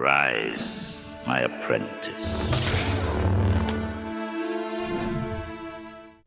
Rise, my apprentice.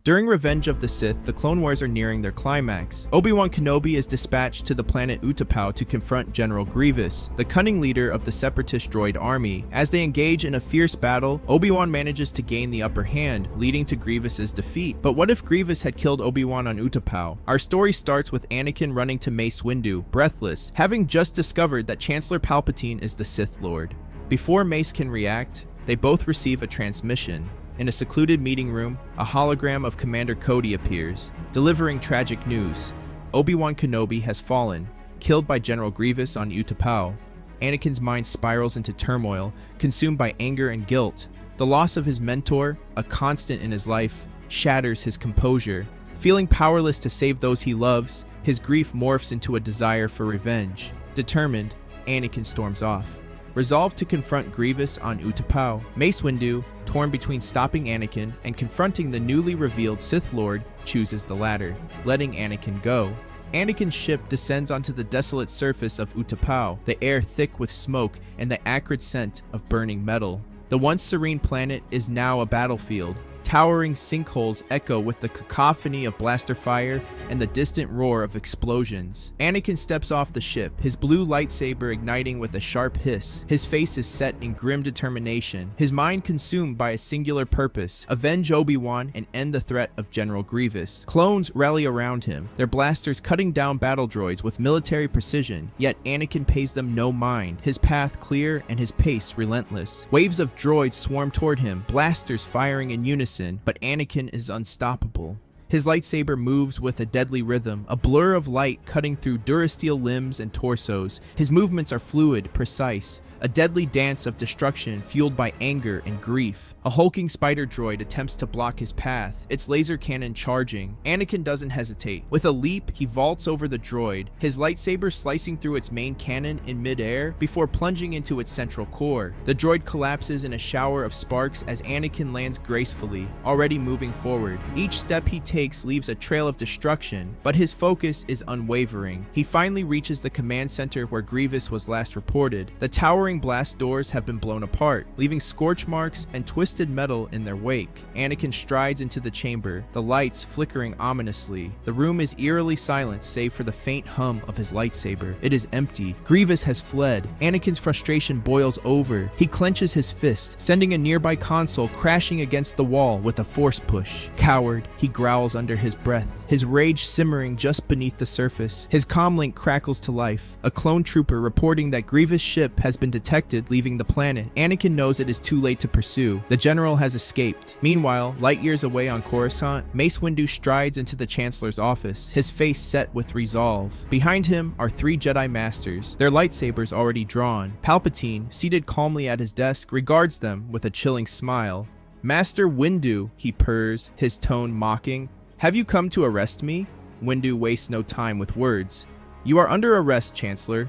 During Revenge of the Sith, the Clone Wars are nearing their climax. Obi-Wan Kenobi is dispatched to the planet Utapau to confront General Grievous, the cunning leader of the separatist droid army. As they engage in a fierce battle, Obi-Wan manages to gain the upper hand, leading to Grievous's defeat. But what if Grievous had killed Obi-Wan on Utapau? Our story starts with Anakin running to Mace Windu, breathless, having just discovered that Chancellor Palpatine is the Sith Lord. Before Mace can react, they both receive a transmission. In a secluded meeting room, a hologram of Commander Cody appears, delivering tragic news. Obi-Wan Kenobi has fallen, killed by General Grievous on Utapau. Anakin's mind spirals into turmoil, consumed by anger and guilt. The loss of his mentor, a constant in his life, shatters his composure. Feeling powerless to save those he loves, his grief morphs into a desire for revenge. Determined, Anakin storms off. Resolved to confront Grievous on Utapau, Mace Windu, torn between stopping Anakin and confronting the newly revealed Sith Lord, chooses the latter, letting Anakin go. Anakin's ship descends onto the desolate surface of Utapau, the air thick with smoke and the acrid scent of burning metal. The once serene planet is now a battlefield. Towering sinkholes echo with the cacophony of blaster fire and the distant roar of explosions. Anakin steps off the ship, his blue lightsaber igniting with a sharp hiss. His face is set in grim determination, his mind consumed by a singular purpose: avenge Obi-Wan and end the threat of General Grievous. Clones rally around him, their blasters cutting down battle droids with military precision, yet Anakin pays them no mind, his path clear and his pace relentless. Waves of droids swarm toward him, blasters firing in unison, but Anakin is unstoppable. His lightsaber moves with a deadly rhythm, a blur of light cutting through durasteel limbs and torsos. His movements are fluid, precise, a deadly dance of destruction fueled by anger and grief. A hulking spider droid attempts to block his path, its laser cannon charging. Anakin doesn't hesitate. With a leap, he vaults over the droid, his lightsaber slicing through its main cannon in midair before plunging into its central core. The droid collapses in a shower of sparks as Anakin lands gracefully, already moving forward. Each step he takes leaves a trail of destruction, but his focus is unwavering. He finally reaches the command center where Grievous was last reported. The towering blast doors have been blown apart, leaving scorch marks and twisted metal in their wake. Anakin strides into the chamber, the lights flickering ominously. The room is eerily silent save for the faint hum of his lightsaber. It is empty. Grievous has fled. Anakin's frustration boils over. He clenches his fist, sending a nearby console crashing against the wall with a force push. Coward, he growls under his breath, his rage simmering just beneath the surface. His comlink crackles to life, a clone trooper reporting that Grievous' ship has been detected leaving the planet. Anakin knows it is too late to pursue. The general has escaped. Meanwhile, light years away on Coruscant, Mace Windu strides into the Chancellor's office, his face set with resolve. Behind him are three Jedi Masters, their lightsabers already drawn. Palpatine, seated calmly at his desk, regards them with a chilling smile. "Master Windu," he purrs, his tone mocking. "Have you come to arrest me?" Windu wastes no time with words. "You are under arrest, Chancellor."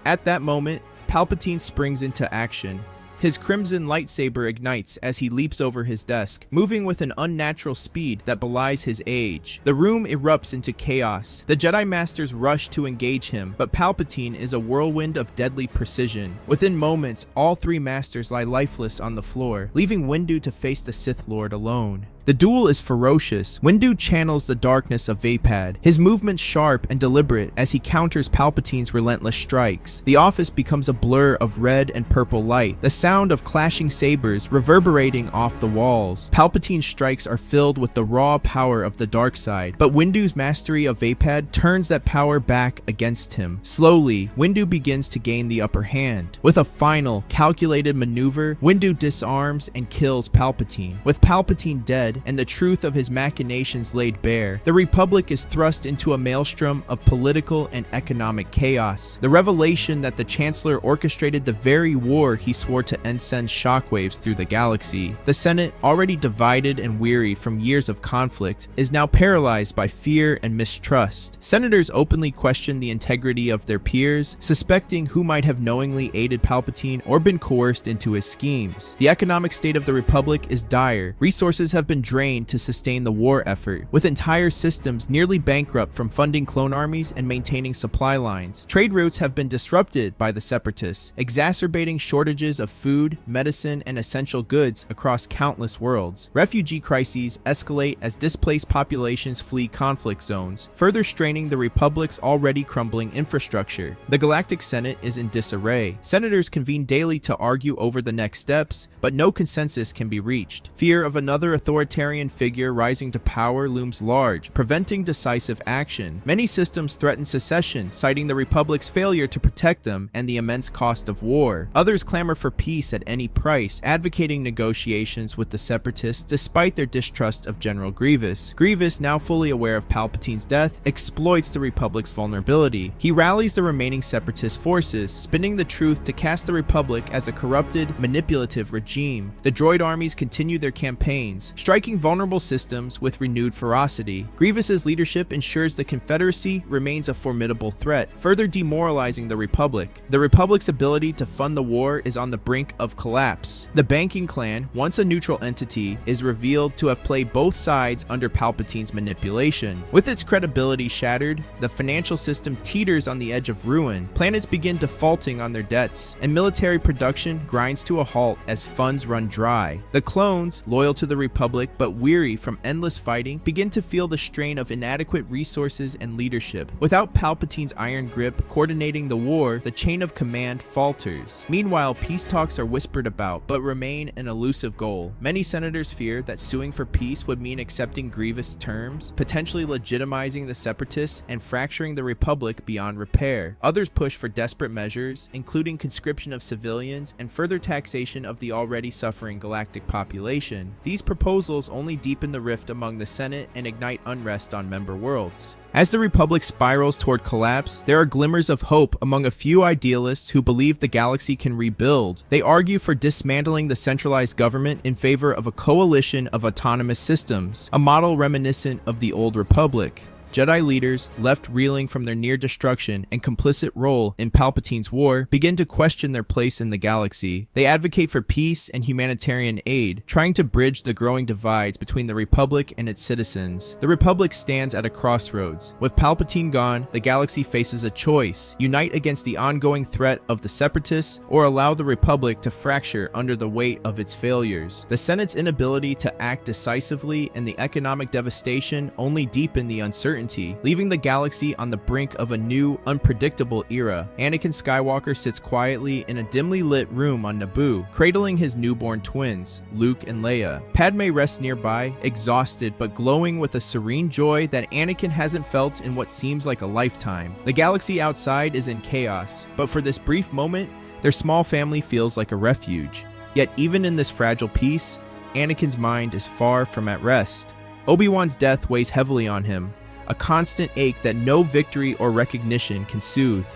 At that moment, Palpatine springs into action. His crimson lightsaber ignites as he leaps over his desk, moving with an unnatural speed that belies his age. The room erupts into chaos. The Jedi Masters rush to engage him, but Palpatine is a whirlwind of deadly precision. Within moments, all three Masters lie lifeless on the floor, leaving Windu to face the Sith Lord alone. The duel is ferocious. Windu channels the darkness of Vapad, his movements sharp and deliberate as he counters Palpatine's relentless strikes. The office becomes a blur of red and purple light, the sound of clashing sabers reverberating off the walls. Palpatine's strikes are filled with the raw power of the dark side, but Windu's mastery of Vapad turns that power back against him. Slowly, Windu begins to gain the upper hand. With a final, calculated maneuver, Windu disarms and kills Palpatine. With Palpatine dead, and the truth of his machinations laid bare, the Republic is thrust into a maelstrom of political and economic chaos. The revelation that the Chancellor orchestrated the very war he swore to end sends shockwaves through the galaxy. The Senate, already divided and weary from years of conflict, is now paralyzed by fear and mistrust. Senators openly question the integrity of their peers, suspecting who might have knowingly aided Palpatine or been coerced into his schemes. The economic state of the Republic is dire. Resources have been been drained to sustain the war effort, with entire systems nearly bankrupt from funding clone armies and maintaining supply lines. Trade routes have been disrupted by the Separatists, exacerbating shortages of food, medicine, and essential goods across countless worlds. Refugee crises escalate as displaced populations flee conflict zones, further straining the Republic's already crumbling infrastructure. The Galactic Senate is in disarray. Senators convene daily to argue over the next steps, but no consensus can be reached. Fear of another authoritarian figure rising to power looms large, preventing decisive action. Many systems threaten secession, citing the Republic's failure to protect them and the immense cost of war. Others clamor for peace at any price, advocating negotiations with the Separatists despite their distrust of General Grievous. Grievous, now fully aware of Palpatine's death, exploits the Republic's vulnerability. He rallies the remaining Separatist forces, spinning the truth to cast the Republic as a corrupted, manipulative regime. The droid armies continue their campaigns, striking vulnerable systems with renewed ferocity. Grievous's leadership ensures the Confederacy remains a formidable threat, further demoralizing the Republic. The Republic's ability to fund the war is on the brink of collapse. The banking clan, once a neutral entity, is revealed to have played both sides under Palpatine's manipulation. With its credibility shattered, the financial system teeters on the edge of ruin. Planets begin defaulting on their debts, and military production grinds to a halt as funds run dry. The clones, loyal to the Republic but weary from endless fighting, begin to feel the strain of inadequate resources and leadership. Without Palpatine's iron grip coordinating the war, the chain of command falters. Meanwhile, peace talks are whispered about, but remain an elusive goal. Many senators fear that suing for peace would mean accepting Grievous terms, potentially legitimizing the Separatists and fracturing the Republic beyond repair. Others push for desperate measures, including conscription of civilians and further taxation of the already suffering galactic population. These proposals only deepen the rift among the Senate and ignite unrest on member worlds. As the Republic spirals toward collapse, there are glimmers of hope among a few idealists who believe the galaxy can rebuild. They argue for dismantling the centralized government in favor of a coalition of autonomous systems, a model reminiscent of the old Republic. Jedi leaders, left reeling from their near destruction and complicit role in Palpatine's war, begin to question their place in the galaxy. They advocate for peace and humanitarian aid, trying to bridge the growing divides between the Republic and its citizens. The Republic stands at a crossroads. With Palpatine gone, the galaxy faces a choice: unite against the ongoing threat of the Separatists, or allow the Republic to fracture under the weight of its failures. The Senate's inability to act decisively and the economic devastation only deepen the uncertainty, leaving the galaxy on the brink of a new, unpredictable era. Anakin Skywalker sits quietly in a dimly lit room on Naboo, cradling his newborn twins, Luke and Leia. Padme rests nearby, exhausted but glowing with a serene joy that Anakin hasn't felt in what seems like a lifetime. The galaxy outside is in chaos, but for this brief moment, their small family feels like a refuge. Yet even in this fragile peace, Anakin's mind is far from at rest. Obi-Wan's death weighs heavily on him, a constant ache that no victory or recognition can soothe.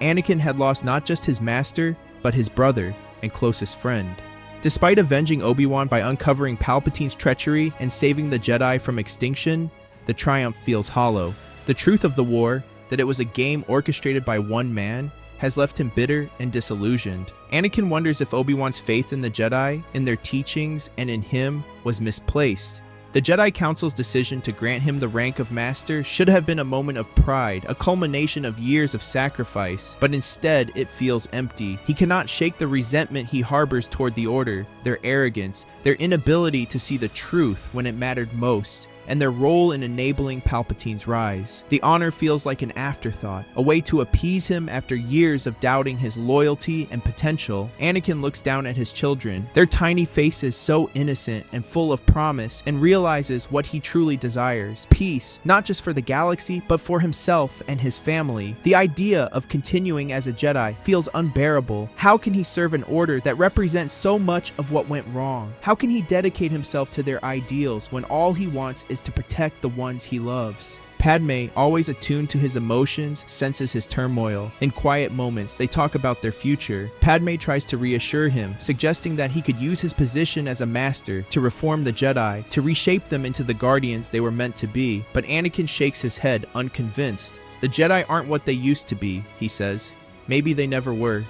Anakin had lost not just his master, but his brother and closest friend. Despite avenging Obi-Wan by uncovering Palpatine's treachery and saving the Jedi from extinction, the triumph feels hollow. The truth of the war, that it was a game orchestrated by one man, has left him bitter and disillusioned. Anakin wonders if Obi-Wan's faith in the Jedi, in their teachings, and in him was misplaced. The Jedi Council's decision to grant him the rank of Master should have been a moment of pride, a culmination of years of sacrifice, but instead it feels empty. He cannot shake the resentment he harbors toward the Order, their arrogance, their inability to see the truth when it mattered most, and their role in enabling Palpatine's rise. The honor feels like an afterthought, a way to appease him after years of doubting his loyalty and potential. Anakin looks down at his children, their tiny faces so innocent and full of promise, and realizes what he truly desires: peace, not just for the galaxy, but for himself and his family. The idea of continuing as a Jedi feels unbearable. How can he serve an order that represents so much of what went wrong? How can he dedicate himself to their ideals when all he wants is to protect the ones he loves? Padme, always attuned to his emotions, senses his turmoil. In quiet moments, they talk about their future. Padme tries to reassure him, suggesting that he could use his position as a master to reform the Jedi, to reshape them into the guardians they were meant to be. But Anakin shakes his head, unconvinced. The Jedi aren't what they used to be, he says. Maybe they never were.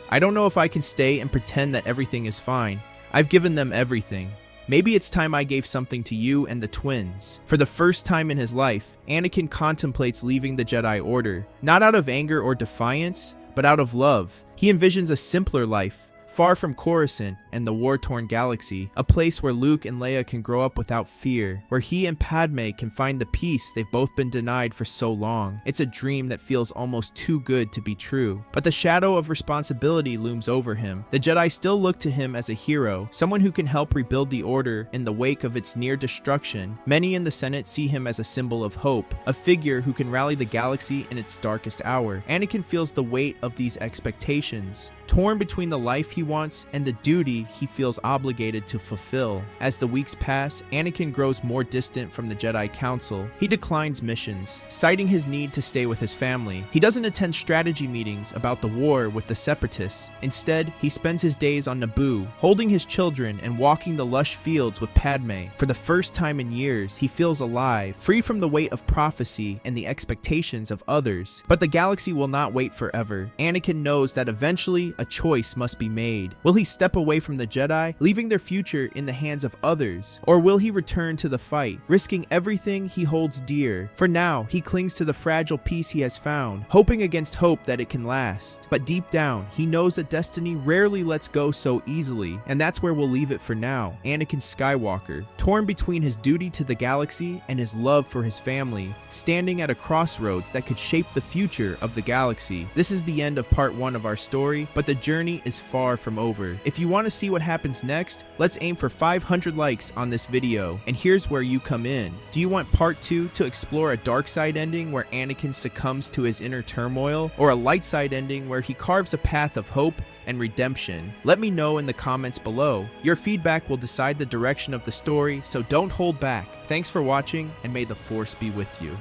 I don't know if I can stay and pretend that everything is fine. I've given them everything. maybe it's time I gave something to you and the twins. For the first time in his life, Anakin contemplates leaving the Jedi Order, not out of anger or defiance, but out of love. He envisions a simpler life, far from Coruscant and the war-torn galaxy, a place where Luke and Leia can grow up without fear, where he and Padme can find the peace they've both been denied for so long. It's a dream that feels almost too good to be true. But the shadow of responsibility looms over him. The Jedi still look to him as a hero, someone who can help rebuild the Order in the wake of its near destruction. Many in the Senate see him as a symbol of hope, a figure who can rally the galaxy in its darkest hour. Anakin feels the weight of these expectations, torn between the life he wants and the duty he feels obligated to fulfill. As the weeks pass, Anakin grows more distant from the Jedi Council. He declines missions, citing his need to stay with his family. He doesn't attend strategy meetings about the war with the Separatists. Instead, he spends his days on Naboo, holding his children and walking the lush fields with Padme. For the first time in years, he feels alive, free from the weight of prophecy and the expectations of others. But the galaxy will not wait forever. Anakin knows that eventually a choice must be made. Will he step away from the Jedi, leaving their future in the hands of others? Or will he return to the fight, risking everything he holds dear? For now, he clings to the fragile peace he has found, hoping against hope that it can last. But deep down, he knows that destiny rarely lets go so easily, and that's where we'll leave it for now. Anakin Skywalker, torn between his duty to the galaxy and his love for his family, standing at a crossroads that could shape the future of the galaxy. This is the end of part 1 of our story, but the journey is far from over. If you want to see what happens next, let's aim for 500 likes on this video, and here's where you come in. Do you want part 2 to explore a dark side ending where Anakin succumbs to his inner turmoil, or a light side ending where he carves a path of hope and redemption? Let me know in the comments below. Your feedback will decide the direction of the story, so don't hold back. Thanks for watching, and may the Force be with you.